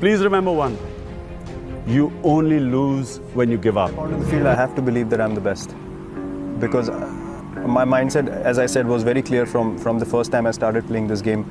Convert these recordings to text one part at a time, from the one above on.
Please remember one thing. You only lose when you give up. On the field, I have to believe that I'm the best, because my mindset, as I said, was very clear from the first time I started playing this game.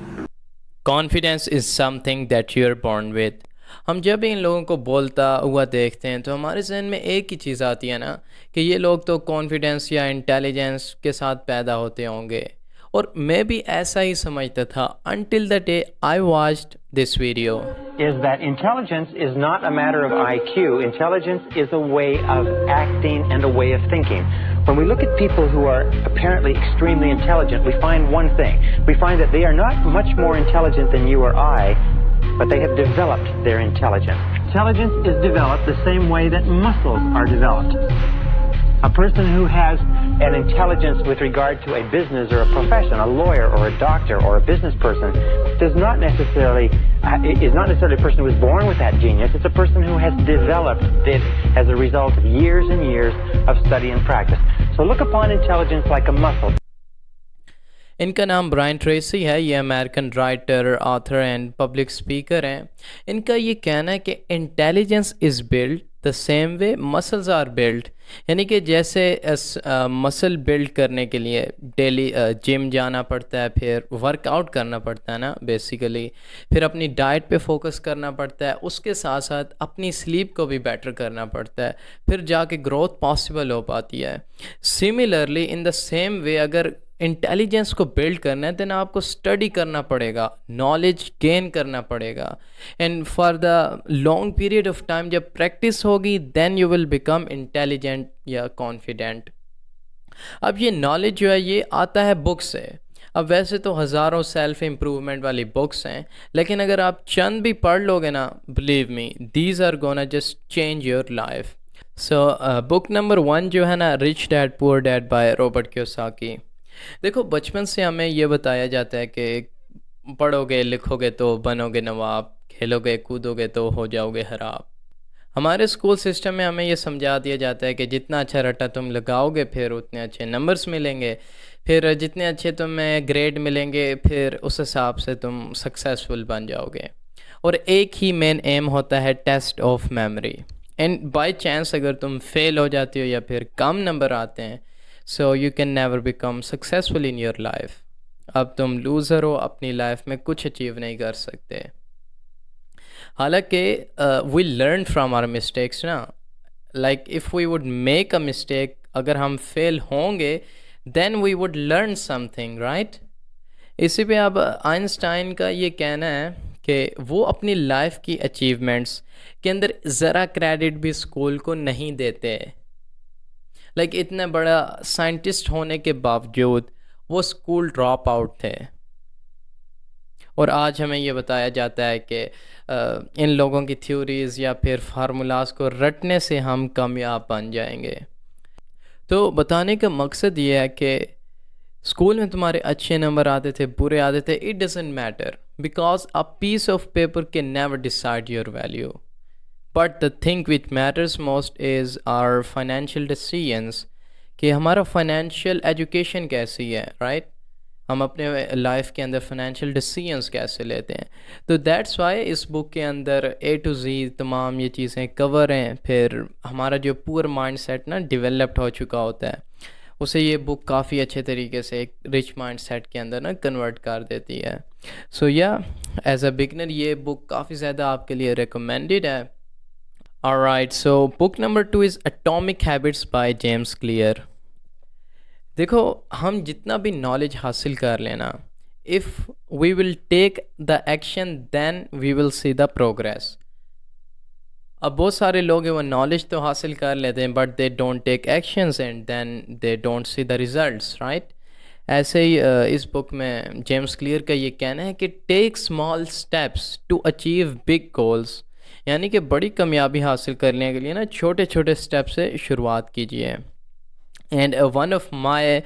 Confidence is something that you're born with. ہم جب ان لوگوں کو بولتا ہوا دیکھتے ہیں تو ہمارے ذہن میں ایک ہی چیز آتی ہے نا کہ یہ لوگ تو کانفیڈنس یا انٹیلیجنس کے ساتھ پیدا ہوتے ہوں گے، اور میں بھی ایسا ہی سمجھتا تھا until the day I watched this video. Is that intelligence is not a matter of IQ. Intelligence is a way of acting and a way of thinking. When we look at people who are apparently extremely intelligent, we find one thing. We find that they are not much more intelligent than you or I, but they have developed their intelligence. Intelligence is developed the same way that muscles are developed. A person who has an intelligence with regard to a business or a profession, a lawyer or a doctor or a business person, is not necessarily a person who is born with that genius. It's a person who has developed it as a result of years and years of study and practice. So look upon intelligence like a muscle. ان کا نام Brian Tracy ہے، یہ American writer, author and public speaker ہیں. ان کا یہ کہنا ہے کہ intelligence is built the same way muscles are built, یعنی کہ جیسے مسل بلڈ کرنے کے لیے ڈیلی جم جانا پڑتا ہے، پھر ورک آؤٹ کرنا پڑتا ہے نا بیسیکلی، پھر اپنی ڈائٹ پہ فوکس کرنا پڑتا ہے، اس کے ساتھ ساتھ اپنی سلیپ کو بھی بیٹر کرنا پڑتا ہے، پھر جا کے گروتھ پاسبل ہو پاتی ہے. سملرلی ان دا سیم وے اگر انٹیلیجنس کو بلڈ کرنا ہے دین آپ کو اسٹڈی کرنا پڑے گا، نالج گین کرنا پڑے گا، and for the long period of time جب پریکٹس ہوگی then you will become intelligent یا کانفیڈنٹ. اب یہ نالج جو ہے یہ آتا ہے بک سے. اب ویسے تو ہزاروں سیلف امپروومنٹ والی بکس ہیں، لیکن اگر آپ چند بھی پڑھ لو گے نا، believe me these are gonna just change your life. So book number 1 جو ہے نا، rich dad poor dad by Robert Kiyosaki. دیکھو بچپن سے ہمیں یہ بتایا جاتا ہے کہ پڑھو گے لکھو گے تو بنو گے نواب، کھیلو گے کودو گے تو ہو جاؤ گے خراب. ہمارے اسکول سسٹم میں ہمیں یہ سمجھا دیا جاتا ہے کہ جتنا اچھا رٹا تم لگاؤ گے پھر اتنے اچھے نمبرز ملیں گے، پھر جتنے اچھے تمہیں گریڈ ملیں گے پھر اس حساب سے تم سکسیزفل بن جاؤ گے. اور ایک ہی مین ایم ہوتا ہے test of memory, and by chance اگر تم فیل ہو جاتے ہو یا پھر کم نمبر آتے ہیں so you can never become successful in your life. اب تم لوزر ہو، اپنی لائف میں کچھ اچیو نہیں کر سکتے. حالانکہ we learn from our mistakes نا، like if we would make a mistake، اگر ہم فیل ہوں گے then we would learn something, right؟ اسی پہ اب آئنسٹائن کا یہ کہنا ہے کہ وہ اپنی لائف کی اچیومنٹس کے اندر ذرا کریڈٹ بھی اسکول کو نہیں دیتے. لائک اتنا بڑا سائنٹسٹ ہونے کے باوجود وہ اسکول ڈراپ آؤٹ تھے، اور آج ہمیں یہ بتایا جاتا ہے کہ ان لوگوں کی تھیوریز یا پھر فارمولاز کو رٹنے سے ہم کامیاب بن جائیں گے. تو بتانے کا مقصد یہ ہے کہ اسکول میں تمہارے اچھے نمبر آتے تھے برے آتے تھے، it doesn't matter because a piece of paper can never decide your value. But the thing which matters most is our financial decisions، کہ ہمارا فائنینشیل ایجوکیشن کیسی ہے، رائٹ؟ ہم اپنے لائف کے اندر فائنینشیل ڈیسیژنس کیسے لیتے ہیں. تو دیٹس وائی اس بک کے اندر اے ٹو زی تمام یہ چیزیں کور ہیں. پھر ہمارا جو پور مائنڈ سیٹ نا ڈیولپڈ ہو چکا ہوتا ہے، اسے یہ بک کافی اچھے طریقے سے ایک رچ مائنڈ سیٹ کے اندر نا کنورٹ کر دیتی ہے. سو یا ایز اے بگنر یہ بک کافی زیادہ آپ کے لیے ریکمینڈیڈ ہے. Alright, so book number 2 is Atomic Habits by James Clear. دیکھو ہم جتنا بھی نالج حاصل کر لینا، if we will take the action then we will see the progress. اب بہت سارے لوگ ہیں وہ نالج تو حاصل کر لیتے ہیں but they don't take actions and then they don't see the results, right؟ ایسے ہی اس بک میں جیمس کلیئر کا یہ کہنا ہے کہ take small steps to achieve big goals، یعنی کہ بڑی کامیابی حاصل کرنے کے لیے نا چھوٹے چھوٹے اسٹیپ سے شروعات کیجیے. And one of my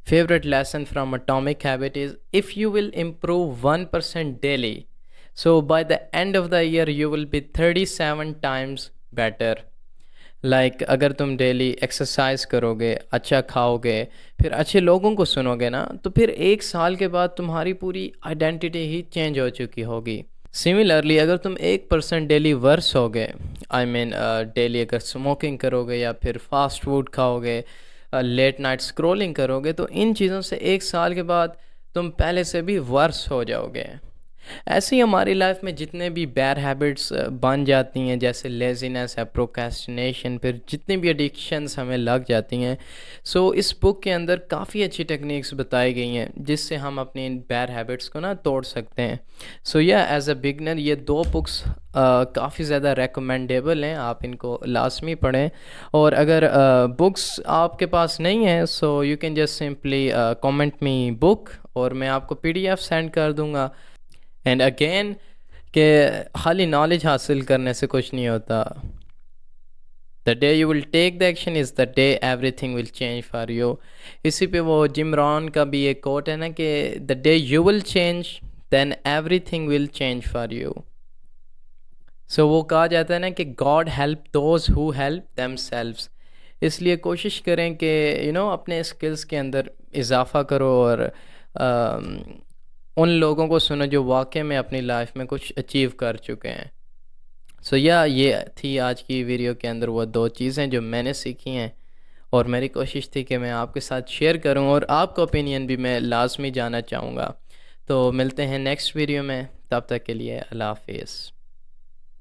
favourite lesson from atomic habit is if you will improve 1% daily so by the end of the year you will be 37 times better. Like اگر تم ڈیلی ایکسرسائز کرو گے، اچھا کھاؤ گے، پھر اچھے لوگوں کو سنو گے نا، تو پھر 1 سال کے بعد تمہاری پوری آئیڈینٹی ہی چینج ہو چکی ہوگی. سملرلی اگر تم 1% ڈیلی ورس ہو گے، ڈیلی اگر اسموکنگ کرو گے یا پھر فاسٹ فوڈ کھاؤ گے، لیٹ نائٹ اسکرولنگ کرو گے، تو ان چیزوں سے 1 سال کے بعد تم پہلے سے بھی ورس ہو جاؤ گے. ایسے ہی ہماری لائف میں جتنے بھی بیڈ ہیبٹس بن جاتی ہیں، جیسے لیزینس ہے، پروکیسٹینیشن، پھر جتنی بھی ایڈکشنز ہمیں لگ جاتی ہیں، سو اس بک کے اندر کافی اچھی ٹیکنیکس بتائی گئی ہیں جس سے ہم اپنی ان بیڈ ہیبٹس کو توڑ سکتے ہیں. سو ایز اے بگنر یہ 2 بکس کافی زیادہ ریکمینڈیبل ہیں، آپ ان کو لازمی پڑھیں. اور اگر بکس آپ کے پاس نہیں ہیں، so you can just simply comment me back, اور میں آپ کو PDF سینڈ کر دوں گا. اینڈ اگین کہ خالی نالج حاصل کرنے سے کچھ نہیں ہوتا. The day you will take the action is the day every thing will change for you. اسی پہ وہ جم رون کا بھی ایک کوٹ ہے نا کہ the day you will change then every thing will change for you. سو وہ کہا جاتا ہے نا کہ God help those who help them selves. اس لیے کوشش کریں کہ اپنے اسکلس کے اندر اضافہ کرو، اور ان لوگوں کو سنو جو واقعے میں اپنی لائف میں کچھ اچیو کر چکے ہیں. سو یہ تھی آج کی ویڈیو کے اندر وہ 2 چیزیں جو میں نے سیکھی ہیں، اور میری کوشش تھی کہ میں آپ کے ساتھ شیئر کروں، اور آپ کا اوپینین بھی میں لازمی جاننا چاہوں گا. تو ملتے ہیں نیکسٹ ویڈیو میں، تب تک کے لیے اللہ حافظ.